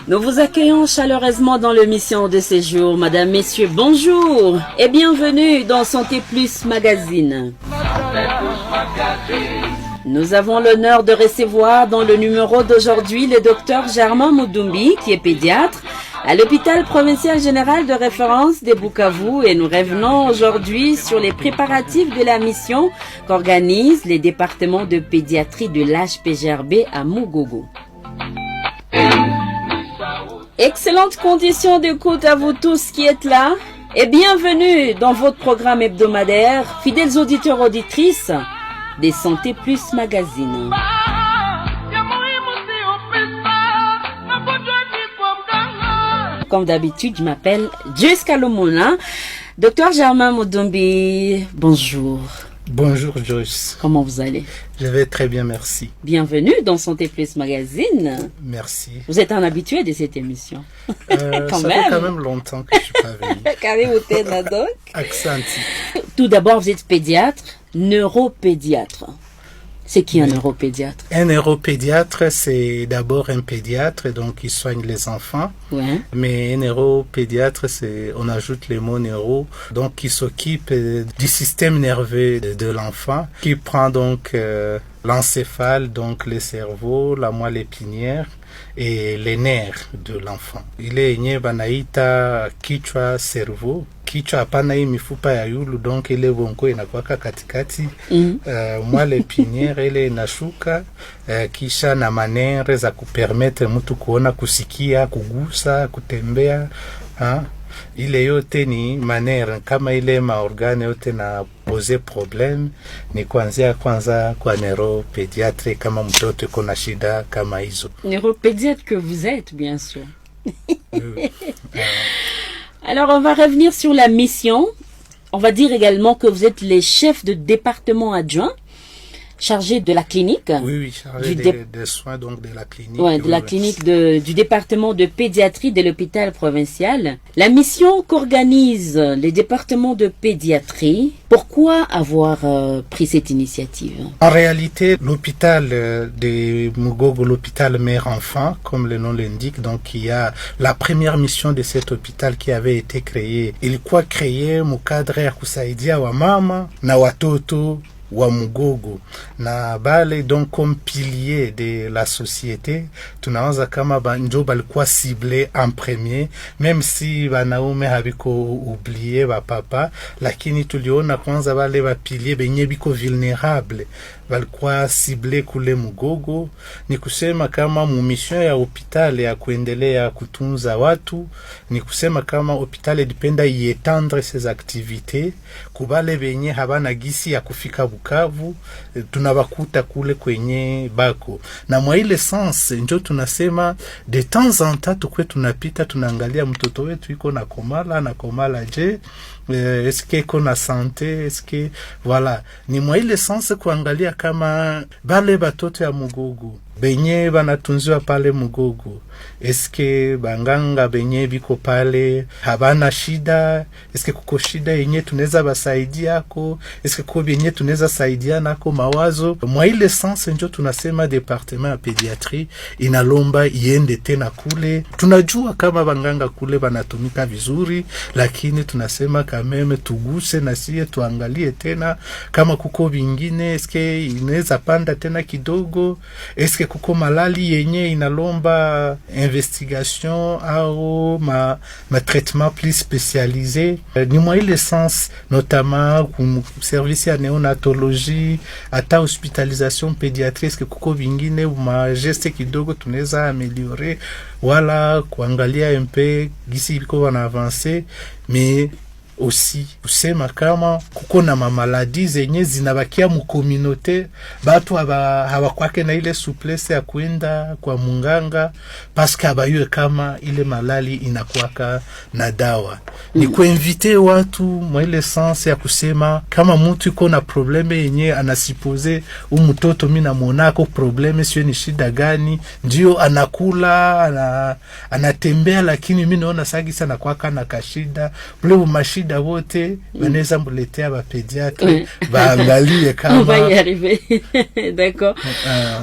Nous vous accueillons chaleureusement dans l'émission de ce jour. Madame, messieurs, bonjour et bienvenue dans Santé Plus Magazine. Nous avons l'honneur de recevoir dans le numéro d'aujourd'hui le docteur Germain Mudumbi, qui est pédiatre, à l'hôpital provincial général de référence de Bukavu, et nous revenons aujourd'hui sur les préparatifs de la mission qu'organisent les départements de pédiatrie de l'HPGRB à Mugogo. Excellentes conditions d'écoute à vous tous qui êtes là et bienvenue dans votre programme hebdomadaire, fidèles auditeurs auditrices des Santé Plus Magazine. Comme d'habitude, je m'appelle Joyce Kalomona. Docteur Germain Mudumbi, bonjour. Bonjour Joyce. Comment vous allez? Je vais très bien, merci. Bienvenue dans Santé Plus Magazine. Merci. Vous êtes un habitué de cette émission. Ça fait quand même longtemps que je suis pas venu. Accenti. Tout d'abord, vous êtes pédiatre, neuropédiatre. C'est qui un neuropédiatre? Un neuropédiatre, c'est d'abord un pédiatre, donc il soigne les enfants. Ouais. Mais un neuropédiatre, on ajoute le mot neuro, donc qui s'occupe du système nerveux de l'enfant, qui prend donc l'encéphale, donc le cerveau, la moelle épinière et les nerfs de l'enfant. Ile yenye banaita kichwa cerveau. Kichwa hapana hii mifupa ya yulu, donc ile bongo inakuwaka katikati. Moelle épinière ile inashuka, kisha na manere za kupermettre mtu kuona, kusikia, kugusa, kutembea. Ile yote ni manere, kama ile maorgane yote na pose problème, ni kwanza kwa neuropédiatre kama mtoto yuko na shida kama hizo. Neuropédiatre que vous êtes, bien sûr. Alors, on va revenir sur la mission. On va dire également que vous êtes les chefs de département adjoints, chargés de la clinique. Oui, chargés des soins donc de la clinique. Ouais, de la clinique du département de pédiatrie de l'hôpital provincial. La mission qu'organise les départements de pédiatrie, pourquoi avoir pris cette initiative? En réalité, l'hôpital de Mugogo, l'hôpital mère-enfant, comme le nom l'indique, donc il y a la première mission de cet hôpital qui avait été créée. Ilikuwa créé mukadre ya kusaidia wa mama na watoto wa Mugogo, na bale donc comme pilier de la société. Tunaanza kama njo balikuwa ciblé en premier, même si banaume habiko oublié ba papa, lakini tuliona kwanza bale ba pilier benye biko vulnérable balikuwa ciblé kule Mugogo. Ni kusema kama mission ya hospitali ya kuendelea kutunza watu, ni kusema kama hospitali dipenda ietendre ses activités kubale benye habana gisi ya kufika Bukavu, tunabakuta kule kwenye bako. Na mwa ile sens njo tunasema de temps en temps tukwe tunapita tunaangalia mtoto wetu iko na komala je, est-ce que iko na santé, est-ce que voilà, ni mwa ile sens kuangalia kama bale batoto ya Mugogo benye banatunziwa pale Mugogo, eske banganga benye biko pale habana shida, eske kuko shida yenye tunaweza basaidia ako, eske kuko benye tunaweza saidia nako mawazo. Mwa ile sens njo tunasema departement ya pediatrie inalomba iende tena kule. Tunajua kama banganga kule banatumika vizuri, lakini tunasema kameme tuguse na sie tuangalie tena kama kuko vingine, eske inaweza panda tena kidogo, eske kuko malali yenye inalomba investigation au ma traitement plus spécialisé. Ni mwa ile sens, notamment service ya néonatologie, ata hospitalisation pédiatrie, eske kuko vingine ma geste kidogo tunaweza améliorer, wala kuangalia mpe gisi biko wana avancer. Mais aussi kusema kama kuko na mamaladi zenye zinabakia mu communauté, batu hawakwake na ile souplesse ya kwenda kwa munganga parce que abayue kama ile malali inakuwaka na dawa. Ni kuinvite watu mwa ile sens ya kusema kama mtu iko na probleme yenye anasipose mtoto mimi namonako probleme sio ni shida gani, ndio anakula anatembea, lakini mimi naona sagi sana kwaka na kashida ule mashida shida wote wanaweza mletea ba pédiatre baangalie kama on va y arriver. D'accord.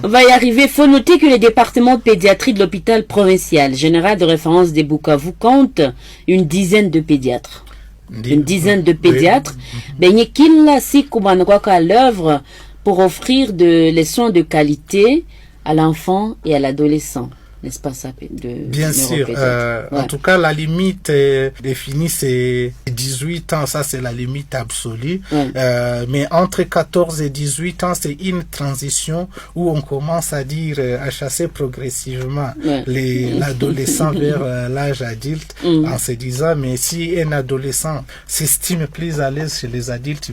On va y arriver. Faut noter que le département de pédiatrie de l'hôpital provincial général de référence des Bukavu compte une dizaine de pédiatres. Une dizaine de pédiatres. Benye kila siku banakwaka à l'œuvre pour offrir les soins de qualité à l'enfant et à l'adolescent. N'est-ce pas ça Bien sûr. En tout cas, la limite définie, c'est 18 ans. Ça, c'est la limite absolue. Mais entre 14 et 18 ans, c'est une transition où on commence à dire, à chasser progressivement l'adolescent vers l'âge adulte en se disant, mais si un adolescent s'estime plus à l'aise chez les adultes,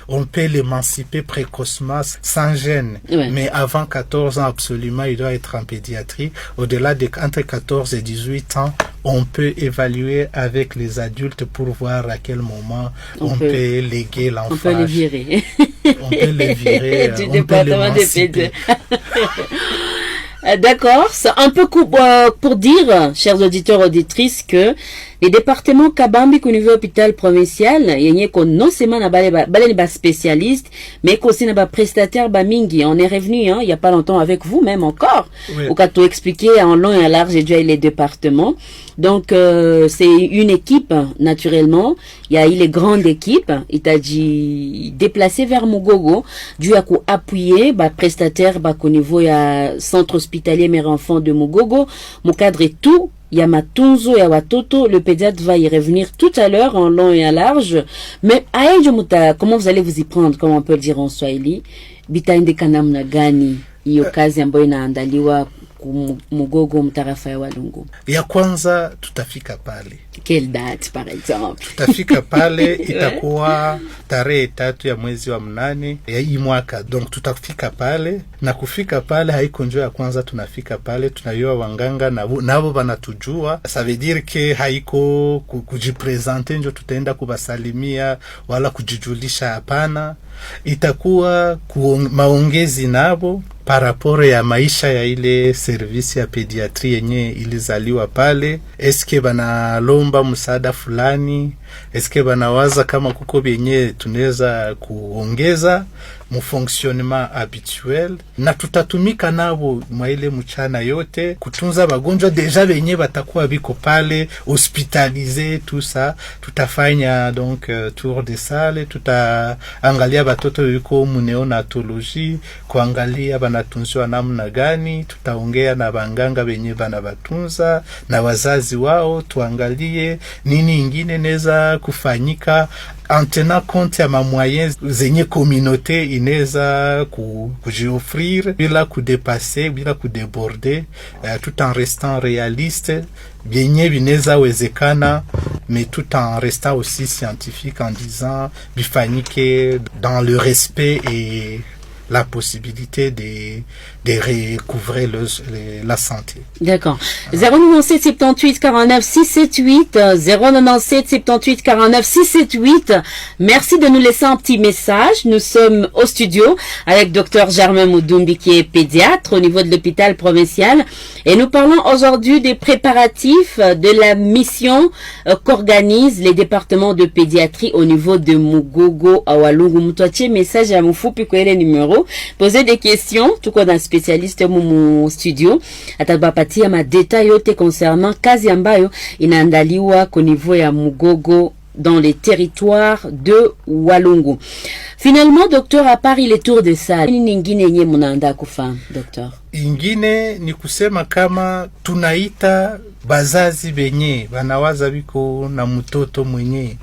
on peut l'émanciper précocement sans gêne. Mais avant 14 ans, absolument, il doit être en pédiatrie. Au-delà de entre 14 et 18 ans, on peut évaluer avec les adultes pour voir à quel moment on peut léguer l'enfant. On peut le virer. On peut le virer. Du département des pédiatres. D'accord, c'est un peu pour dire, chers auditeurs, auditrices, que les départements Kabambi au niveau hôpital provincial, yenye ko non seulement na ba spécialiste, mais aussi na ba prestataire ba mingi. On est revenu, il y a pas longtemps avec vous même encore. Au cas où expliquer en long et en large et déjà les départements. Donc c'est une équipe naturellement. Il y a eu les grandes équipes. Il t'a dit déplacer vers Mugogo, dû à coup appuyer ba prestataire ba au niveau ya centre hospitalier mère enfant de Mugogo, mon cadre et tout. Yamatunzo ya watoto, le pédiatre va y revenir tout à l'heure en long et en large. Mais comment vous allez vous y prendre, comme on peut le dire en Swahili? Bitaende kanamna gani hiyo kazi ambayo inaandaliwa Mugogo mtarafa ya Walungu? Ya kwanza tutafika pale. Quelle date par exemple? Tutafika pale itakuwa tarehe 3 ya mwezi wa 8 ya hii mwaka. Donc tutafika pale, na kufika pale haiko njoo ya kwanza tunafika pale, tunayua wanganga nabo banatujua. Ça veut dire que haiko kujipresenter njo tutaenda kubasalimia wala kujijulisha, hapana. Itakuwa maongezi nabo paraporo ya maisha ya ile servisi ya pediatri yenye ilizaliwa pale. Eske banalomba msaada fulani, eske banawaza kama kuko benye tunaweza kuongeza mu fonctionnement habituel, na tutatumika nabo mwa ile mchana yote kutunza wagonjwa deja benye batakuwa biko pale hospitalize tout ça. Tutafanya donc tour de salle, tutaangalia batoto biko mu neonatologie, kuangalia banatunziwa namna gani, tutaongea na banganga benye banabatunza na wazazi wao, tuangalie nini ingine neza kufanyika en tenant compte ya moyens zenye communauté ineza kujiofrir bila kudepasser, bila kudeborder, tout en restant réaliste bien bineza wezekana, mais tout en restant aussi scientifique en disant bifanyike dans le respect et la possibilité de recouvrer la santé. D'accord. 097 78 49 678 097 78 49 678. Merci de nous laisser un petit message. Nous sommes au studio avec Dr Germain Mudumbi qui est pédiatre au niveau de l'hôpital provincial et nous parlons aujourd'hui des préparatifs de la mission qu'organisent les départements de pédiatrie au niveau de Mugogo à Walungu. Mutwache message à Mufupi kwa ile numéro. Poser des questions, tout comme un spécialiste mu studio atabapatia ma détails yote concernant kazi ambayo inaandaliwa kwa niveau ya Mugogo dans les territoires de Walungu. Finalement, docteur, à part les tours de salle, nini ingine nye munaanda kufa, docteur? Ingine ni kusema kama tunaita bazazi benye banawaza biko na mtoto mwenye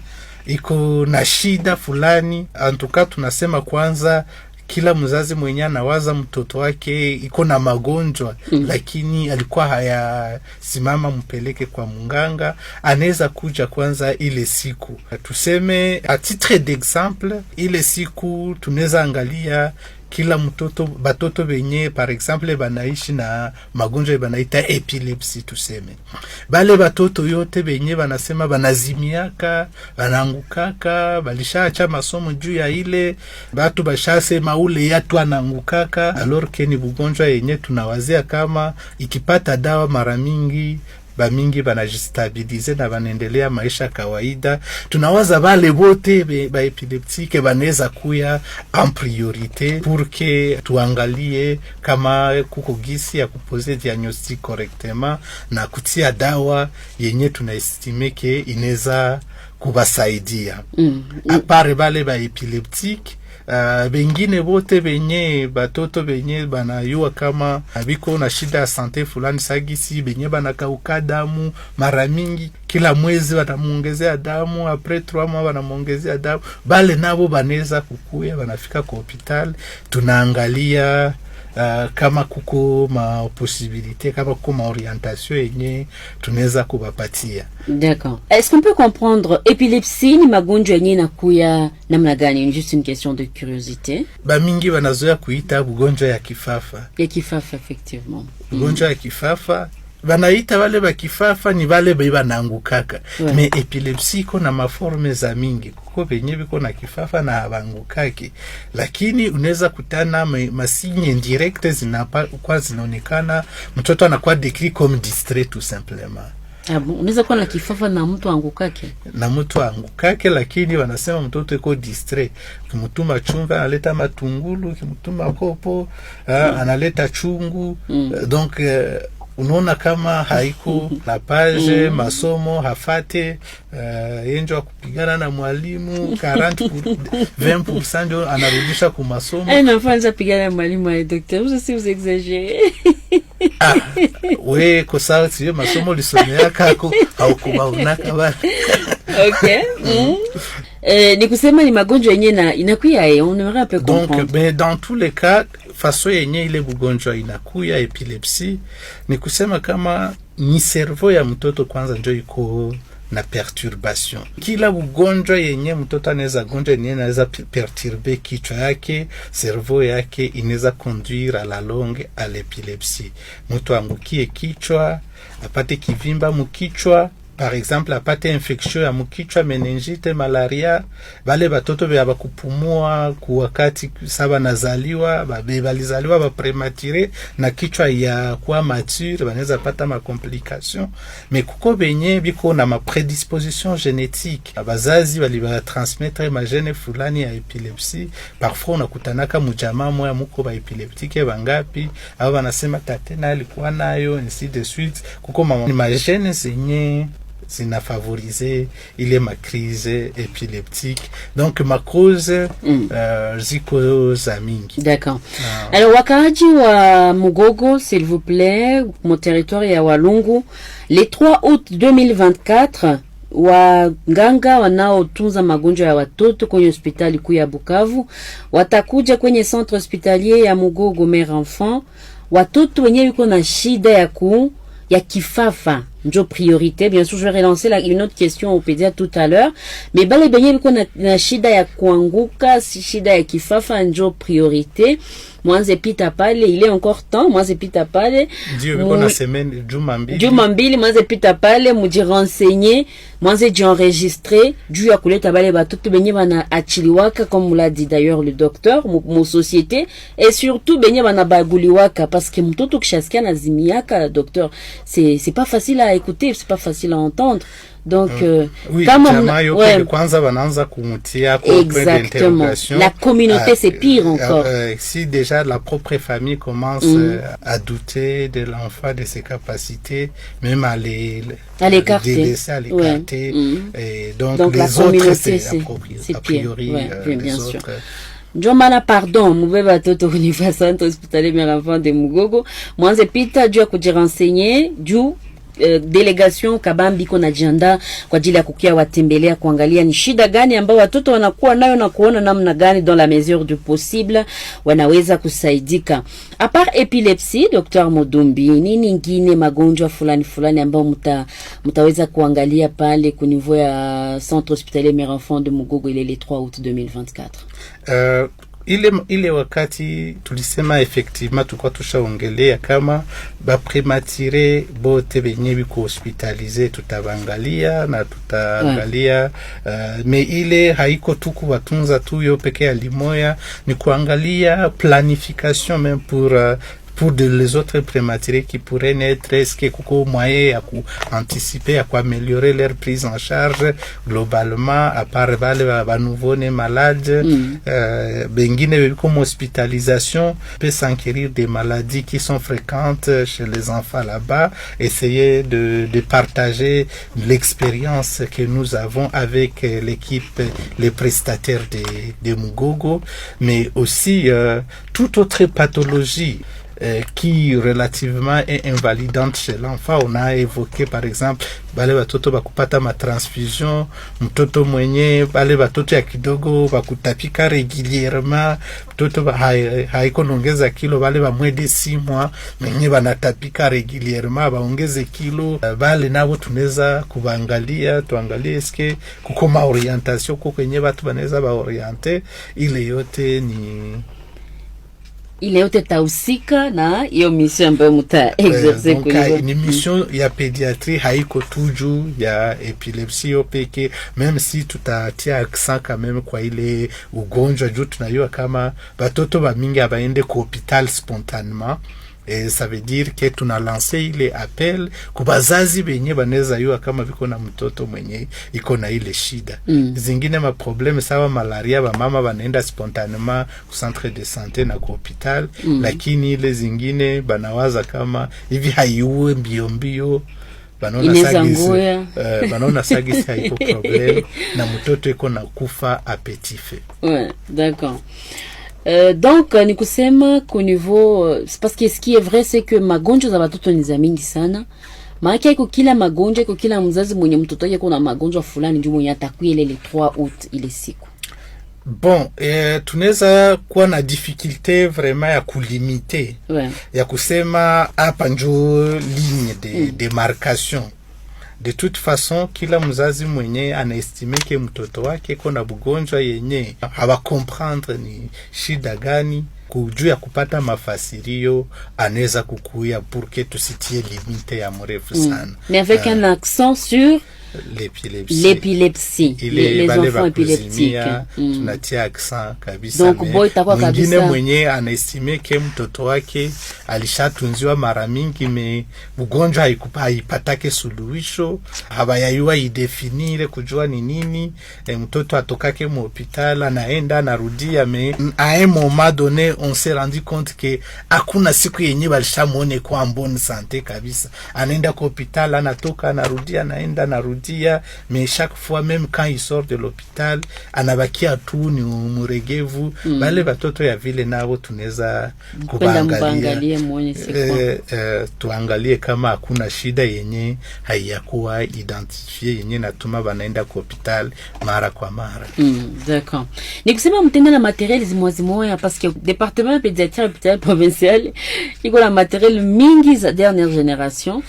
iko na shida fulani. Antuka tunasema kwanza kila mzazi mwenye anawaza mtoto wake iko na magonjwa lakini alikuwa hayasimama mpeleke kwa munganga, anaweza kuja kwanza ile siku. Tuseme a titre d'exemple, ile siku tunaweza angalia kila mtoto batoto benye par exemple banaishi na magonjwa banaita epilepsy, tuseme bale batoto yote benye banasema banazimiaka, banangukaka, balishaacha masomo juu ya ile batu bashasema ule yatu anangukaka, alors que ni bugonjwa yenye tunawazia kama ikipata dawa mara mingi bamingi banajistabilize na banaendelea maisha kawaida. Tunawaza bale wote ba epileptique banaweza kuya en priorité pour que tuangalie kama kuko gisi ya kupoze diagnostic correctement na kutia dawa yenye tunaestime ke inaweza kubasaidia. Apare bale ba epileptique bengine bote benye batoto benye banayua kama biko na shida ya sante fulani sagisi benye banakauka damu mara mingi kila mwezi watamuongezea damu, apres 3 mois wanamuongezea damu, bale nabo banaweza kukuya banafika kwa hospitali. Tunaangalia kama kuko ma possibilité, kama kuko ma orientation yenye tunaweza kubapatia. D'accord. Est-ce qu'on peut comprendre épilepsie ni magonjwa yenye inakuya namna gani? Juste une question de curiosité. Mingi wanazoea kuita ugonjwa ya kifafa. Ya kifafa effectivement. Ugonjwa ya kifafa banaita wale ba kifafa ni wale banangukaka. Ouais. Me epilepsi iko na maforme za mingi. Kuko benye biko na kifafa na bangukaki. Lakini unaweza kutana masinye indirect kwa zinaonekana mtoto anakuwa décrit comme distrait tout simplement. Unaweza kuwa na kifafa na mtu angukake. Na mtu angukake, lakini wanasema mtoto iko distrait. Kimutuma chumba analeta matungulu, kimutuma kopo analeta chungu. Donc unaona kama haiko la page masomo hafate yenjo kupigana na mwalimu 20% ndio anarudisha ku masomo. Nafanza pigana na mwalimu ya docteur, vous exagérez. We kosa sio masomo lisomea kako au kubaunaka bana. Okay. Ni kusema ni magonjwa yenyewe inakuya on aimerait un peu comprendre. Donc mais dans tous les cas façon yenye ile bugonjwa inakuya epilepsie ni kusema kama ni cerveau ya mtoto kwanza ndio iko na perturbation. Kila ugonjwa yenye mtoto anaweza gonjwa yenye anaweza perturber kichwa yake, cerveau yake inaweza conduire à la longue à l'épilepsie. Mtu angukie kichwa, apate kivimba mkichwa, par exemple apate infection ya mkichwa, meningite, malaria, bale batoto bya kupumua kwa wakati saba nazaliwa, balizaliwa ba premature na kichwa ya kwa mature, banaweza pata ma complication. Mais kuko benye biko na ma prédisposition génétique, abazazi bali ba transmettre ma gene fulani ya epilepsie. Parfois unakutanaka mjamaa moya muko ba epileptique bangapi, au banasema tatena alikuwa nayo, ainsi de suite. Kuko ma gene zenye zinafavoriser ile ma crise épileptique. Donc ma cause ziko za mingi. D'accord. Alors wakaaji wa Mugogo, s'il vous plaît, mon territoire ya Walungu, le 3 août 2024 waganga wanaotunza magonjwa ya watoto kwenye hospitali kuu ya Bukavu watakuja kwenye centre hospitalier ya Mugogo mère enfant. Watoto wenyewe yuko na shida ya kifafa njo priorité. Bien sûr, je vais relancer une autre question au pédiatre tout à l'heure. Mais bale benye biko na shida ya kuanguka, si shida ya kifafa njo priorité. Mwanze pita pale, il est encore temps, mwanze pita pale. Dieu biko na semaine juma mbili mwanze pita pale, muji renseigner, mwanze ji enregistrer, juu ya kuleta bale batoto benye bana achiliwaka comme l'a dit d'ailleurs le docteur, mon société, et surtout benye bana baguliwaka parce que mtoto kishasikia na zimiaka docteur, c'est pas facile à écouter, c'est pas facile à entendre. Donc oui, kwanza wanaanza kumutia kwa d'interrogation. La communauté c'est pire encore. Si déjà la propre famille commence à douter de l'enfant, de ses capacités, même à l'écarter, et donc les autres c'est a priori bien sûr. Njomana pardon, mubeba toto kunifa centre hospitalier mère enfant de Mugogo, mwanze pita juu ya kujirenseigner juu delegation kabambi iko na janda kwa ajili ya kukia watembelea kuangalia ni shida gani ambao watoto wanakuwa nayo na kuona namna gani dans la mesure du possible wanaweza kusaidika. A part epilepsie, Dr. Mudumbi, nini nyingine magonjwa fulani ambao mtaweza kuangalia pale ku niveau ya centre hospitalier mère enfant de Mugogo ile le 3 août 2024? Ile wakati tulisema effectivement tulikuwa tushaongelea kama ba premature bote benye biko hospitalize tutabangalia na tutaangalia mais ile haiko tu kuwatunza tu yo peke ya limoya, ni kuangalia planification même pour les autres prématurés qui pourraient naître, est-ce qu'il y a moyen à anticiper, à améliorer leur prise en charge globalement, à part les nouveau-nés malades, comme hospitalisation, peut s'enquérir des maladies qui sont fréquentes chez les enfants là-bas, essayer de partager l'expérience que nous avons avec l'équipe, les prestataires de Mugogo, mais aussi toute autre pathologie qui relativement est invalidante chez l'enfant. On a évoqué par exemple bale batoto bakupata ma transfusion, mtoto mwenye bale batoto ya kidogo bakutapika régulièrement, mtoto haiko nongeza kilo, bale ba moins de 6 mois mwenye banatapika régulièrement baongeze kilo, bale nabo tunaweza kubangalia, tuangalie eske kuko ma orientation kuko yenye batu banaweza ba orienter. Ile yote tahusika na hiyo mission ambayo mta exercer kwa hiyo. Ni mission ya pediatrie, haiko tuju ya epilepsie peke, même si tutatia accent quand même kwa ile ugonjwa juu tunajua kama batoto ba mingi abaende ku hospital spontanément. Et ça veut dire que tuna lancé ile appel kubazazi benye baneza yua kama biko na mtoto mwenye iko na ile shida. Zingine ma problème sawa malaria, ba mama banaenda spontanément ku centre de santé na ku hospital, lakini ile zingine banawaza kama hivi haiue mbio banaona sagisi haiko problème na mtoto iko na kufa appétit fait. Ouais, d'accord. Donc ni kusema kwa niveau parce que ce qui est vrai c'est que magonjwa za watoto ni za mingi sana. Maana iko kila magonjwa, iko kila mzazi mwenye mtoto wake kuna magonjwa fulani ndio mwenye atakuwa ile 3 août ile siku. Bon, tunaweza kuwa na difficulté vraiment ya kulimiter. Ya kusema hapa njo ligne de démarcation. De toute façon, kila mzazi mwenye anaestime ke mtoto wake kona bugonjwa yenye hawa comprendre ni shida gani, kujua ya kupata mafasirio anaweza kukuya pour que tusitie limite ya mrefu sana. Mais avec un accent sur l'épilepsie. Les enfants épileptiques. Tunatia accent kabisa. Donc boy itakuwa kabisa. Mwingine mwenye anaestime ke mtoto wake alishatunziwa mara mingi me ugonjwa haipatake suluhisho, habayayua idefinire kujua ni nini, mtoto atokake mu hospital anaenda anarudia, me à un moment donné on s'est rendu compte que hakuna siku yenye balishamuone kwa bonne santé kabisa. Anaenda kwa hospital anatoka anarudia, anaenda anarudia, mais chaque fois même quand il sort de l'hôpital anabakia tu ni muregevu. Bale batoto ya vile nao tunaweza kubangalia tuangalie kama hakuna shida yenye haiyakuwa identifié yenye natuma banaenda kwa hospital mara kwa mara. D'accord. Ni kusema mtenda na matériel zimwazimoya parce que département pédiatrie hôpital provincial iko na matériel mingi za dernière génération.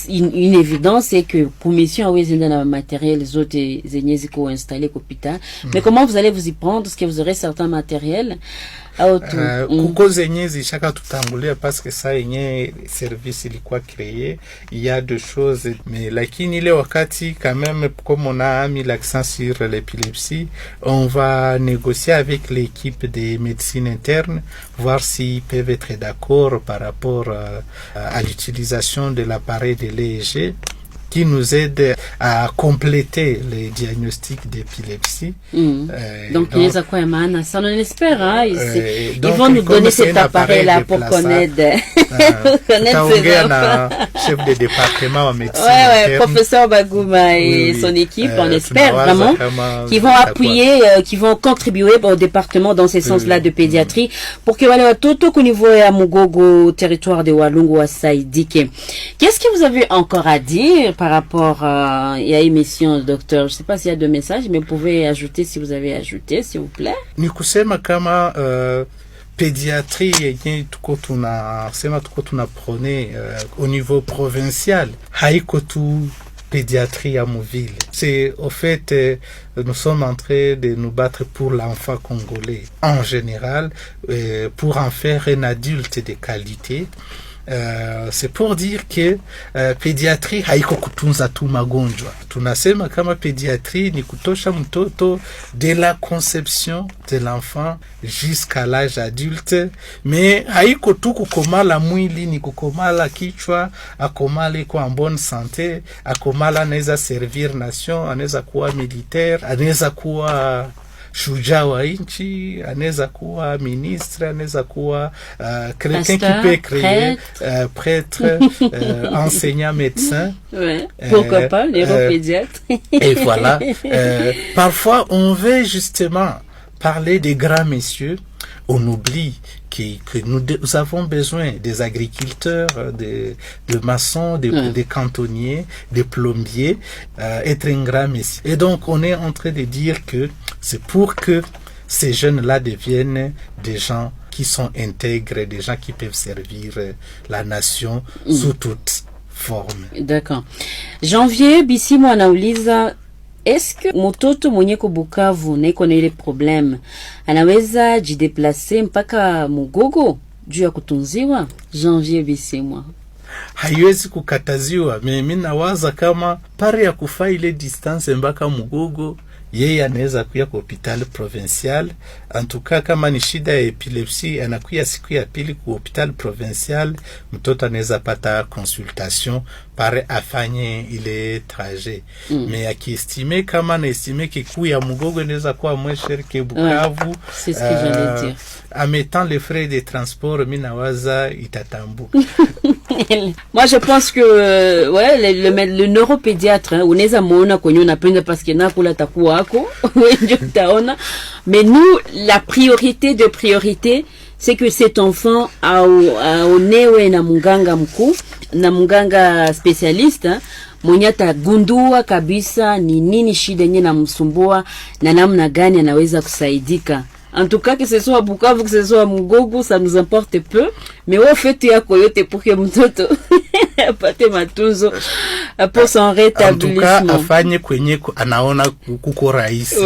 Une évidence c'est que pour mission awezi nda na matériel zote zenye ziko installé kwa hôpital. Mais comment vous allez vous y prendre? Est-ce que vous aurez certains matériels? Kuko zenye zishaka tutangulia parce que ça yenye service ilikuwa créé, il y a deux choses, mais lakini ile wakati quand même comme on a mis l'accent sur l'épilepsie, on va négocier avec l'équipe de médecine interne, voir s'ils peuvent être d'accord par rapport à l'utilisation de l'appareil de l'EEG qui nous aide à compléter les diagnostics d'épilepsie. Donc, il y a quoi, man? Ça, on espère, hein? Ils vont nous donner cet appareil-là pour connaître ces enfants. Chef de département en médecine. Ouais, professeur Bagouma et son équipe, on espère vraiment qu'ils vont appuyer, qu'ils vont contribuer au département dans ces sens-là de pédiatrie pour que, voilà, tout au niveau à Mugogo, territoire de Walungu, à Saïdike. Qu'est-ce que vous avez encore à dire par rapport à émission, docteur? Je sais pas s'il y a de messages, mais vous pouvez ajouter si vous avez ajouté, s'il vous plaît. Ni kusema kama pédiatrie yenye tuko tunapronne au niveau provincial haiko tu pédiatrie à Mouville. C'est au fait nous sommes en train de nous battre pour l'enfant congolais en général, pour en faire un adulte de qualité. c'est pour dire que pédiatrie haiko kutunza tu magonjwa. Tunasema kama pédiatrie ni kutosha mtoto de la conception de l'enfant jusqu'à l'âge adulte, mais haiko tu kukomala mwili, ni kukomala kichwa, akomale kwa bonne santé, akomala anaweza servir nation, anaweza kuwa militaire, anaweza kuwa shujaa wa nchi, anaweza kuwa ministre, anaweza kuwa quelqu'un qui peut créer prêtre, enseignant, médecin. Ouais. Pourquoi pas, neuropédiatre. Et voilà. Parfois, on veut justement parler des grands messieurs. On oublie que nous avons besoin des agriculteurs, de maçons, des cantonniers, des plombiers, être un grand messie. Et donc, on est en train de dire que c'est pour que ces jeunes-là deviennent des gens qui sont intègres, des gens qui peuvent servir la nation sous toute forme. D'accord. Janvier, Bisimwa anauliza, est-ce que mtoto mwenye ko Bukavu na iko na ile problem anaweza jideplace mpaka Mugogo juu ya kutunziwa? Janvier Bisimwa. Haiwezi kukataziwa. Mimi nawaza kama pare ya kufa ile distance mpaka Mugogo, yeye anaweza kuya kwa hospital provincial. Antuka kama ni shida ya epilepsi, anakuya siku ya pili kwa hospital provincial, mtoto anaweza pata consultation pare afanye ile trajet. Mais akiestime kama na estime que kuya Mugogo inaweza kuwa moins cher que Bukavu, c'est ce que j'allais dire. En mettant les frais de transport, minawaza itatambu. Moi je pense que le neuropédiatre unaweza muona kwenye unapenda parce que nakula takuwa ako wenje utaona, mais nous la priorité de priorité c'est que cet enfant aonewe na munganga mkuu na munganga spécialiste mwenye atagundua kabisa ni nini shida yenye namsumbua na namna gani anaweza kusaidika. En tout cas, que ce soit à Bukavu, que ce soit à Mugogo, ça nous importe peu. Mais au fait, ya koyote pour que mtoto apate matunzo pour son rétablissement. En tout cas, afanye kwenye anaona kuko rahisi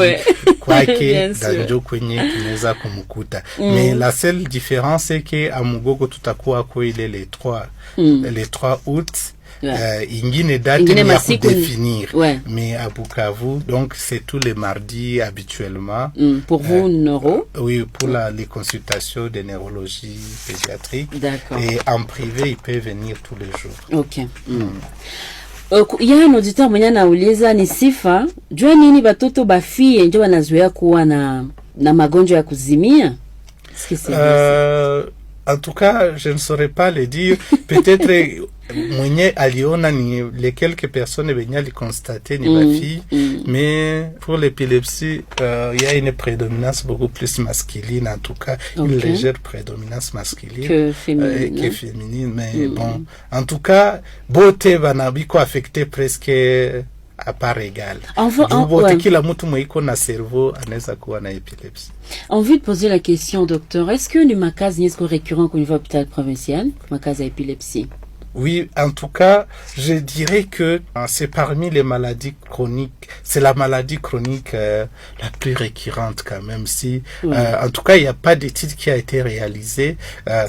kwake danjo kwenye kinaweza kumkuta. Mais la seule différence c'est que à Mugogo tutakuwa kwa ile les 3 août. Ingine date ni ya kudéfinir. Mais à Bukavu, donc c'est tous les mardis habituellement. Pour vous, neuro? Oui, pour les consultations de neurologie pédiatrique. D'accord. Et en privé, il peut venir tous les jours. Ok. Il y a un auditeur mwenye anauliza ni sifa jua nini batoto bafie ndio wanazoea kuwa na magonjwa ya kuzimia? En tout cas, je ne saurais pas le dire. Peut-être mwenye aliona ni les quelques personnes venyaient le constater ni bafie, mais pour l'épilepsie, il y a une prédominance beaucoup plus masculine, en tout cas, une légère prédominance masculine que féminine. Mais bon, en tout cas, beauté banabiko affecté presque à part égale. Kila mtu mwiko na cerveau anaweza kuwa na épilepsie. Envie de poser la question, docteur, est-ce que le makazi n'est récurrent au niveau hôpital provincial, makazi à épilepsie? Oui, en tout cas, je dirais que c'est parmi les maladies chroniques, c'est la maladie chronique la plus récurrente quand même. Si, en tout cas, il n'y a pas d'étude qui a été réalisée.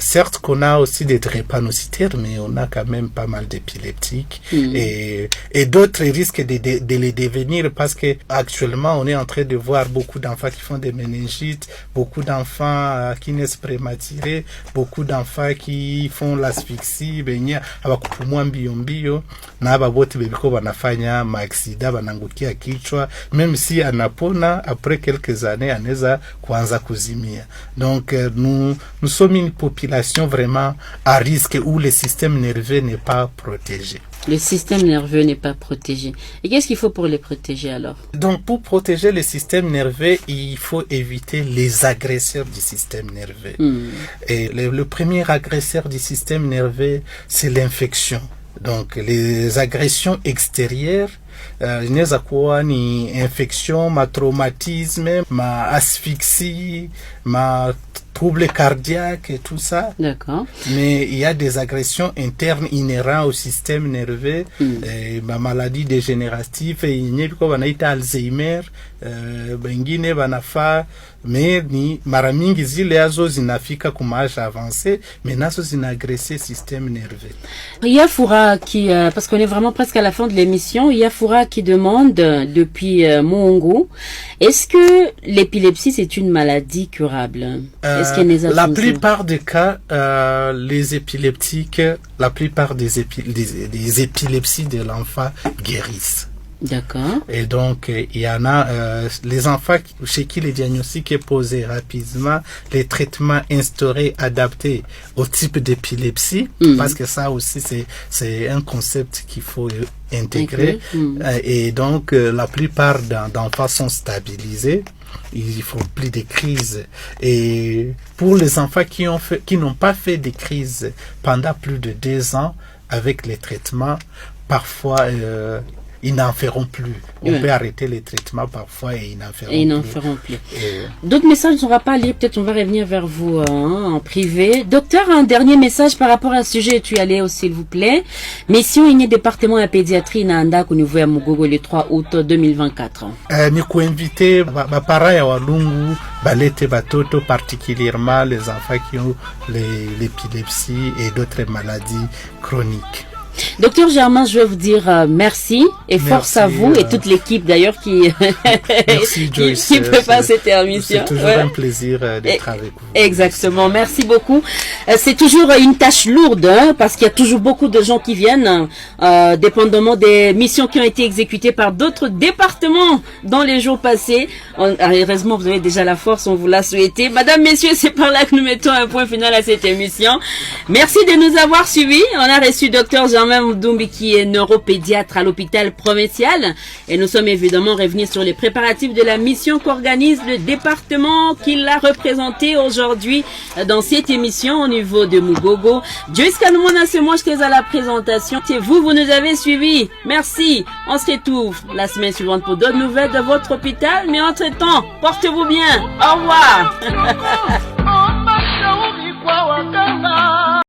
Certes qu'on a aussi des drépanocytaires, mais on a quand même pas mal d'épileptiques et d'autres risquent de les devenir parce que actuellement, on est en train de voir beaucoup d'enfants qui font des méningites, beaucoup d'enfants qui naissent prématurés, beaucoup d'enfants qui font l'asphyxie, abakupumua mbio na aba bote bebiko banafanya maaksida banangukia kichwa, même si anapona après quelques années anaweza kuanza kuzimia. Donc nous sommes une population vraiment à risque où le système nerveux n'est pas protégé. Le système nerveux n'est pas protégé. Et qu'est-ce qu'il faut pour les protéger alors? Donc pour protéger le système nerveux, il faut éviter les agresseurs du système nerveux. Et le premier agresseur du système nerveux, c'est l'infection. Donc les agressions extérieures, inaweza kuwa ni infection, ma traumatisme, ma asphyxie, ma troubles cardiaques et tout ça. D'accord. Mais il y a des agressions internes inhérentes au système nerveux, ma maladie dégénérative, yenye biko banaita Alzheimer, bengine banafa mais ni mara mingi zile azo zinafika kumaja avancé, mais nazo zinagresse système nerveux. Yafoura qui, parce qu'on est vraiment presque à la fin de l'émission, Yafoura qui demande depuis Mongo, est-ce que l'épilepsie c'est une maladie curable? Est-ce qu'il y a la plupart des cas, les épileptiques, la plupart des épilepsies de l'enfant guérissent. D'accord. Et donc, il y en a les enfants chez qui le diagnostic est posé rapidement, les traitements instaurés, adaptés au type d'épilepsie, parce que ça aussi, c'est un concept qu'il faut intégrer. Et donc, la plupart d'enfants sont stabilisés. Il faut plus de crises. Et pour les enfants qui n'ont pas fait de crises pendant plus de 2 ans, avec les traitements, parfois, ils n'en feront plus. On peut arrêter les traitements parfois et ils n'en feront plus. D'autres messages, on ne va pas lire, peut-être on va revenir vers vous en privé. Docteur, un dernier message par rapport à ce sujet, tu allais s'il vous plaît. Mission Igné département de pédiatrie Nanda au niveau à Mugogo le 3 août 2024. Ni inviter parents ya walungu balete batoto, particulièrement les enfants qui ont l'épilepsie et d'autres maladies chroniques. Docteur Germain, je vais vous dire merci et force à vous et toute l'équipe d'ailleurs qui prépare cette émission. C'est toujours un plaisir d'être avec vous. Exactement, merci beaucoup. C'est toujours une tâche lourde parce qu'il y a toujours beaucoup de gens qui viennent, dépendamment des missions qui ont été exécutées par d'autres départements dans les jours passés. Heureusement, vous avez déjà la force, on vous l'a souhaité. Madame, messieurs, c'est par là que nous mettons un point final à cette émission. Merci de nous avoir suivis. On a reçu Docteur Germain Moudoumbi qui est neuropédiatre à l'hôpital provincial et nous sommes évidemment revenus sur les préparatifs de la mission qu'organise le département qui l'a représenté aujourd'hui dans cette émission au niveau de Mugogo. Joyce Kanoumona, c'est moi je suis à la présentation. C'est vous nous avez suivis. Merci. On se retrouve la semaine suivante pour d'autres nouvelles de votre hôpital, mais entre-temps, portez-vous bien. Au revoir.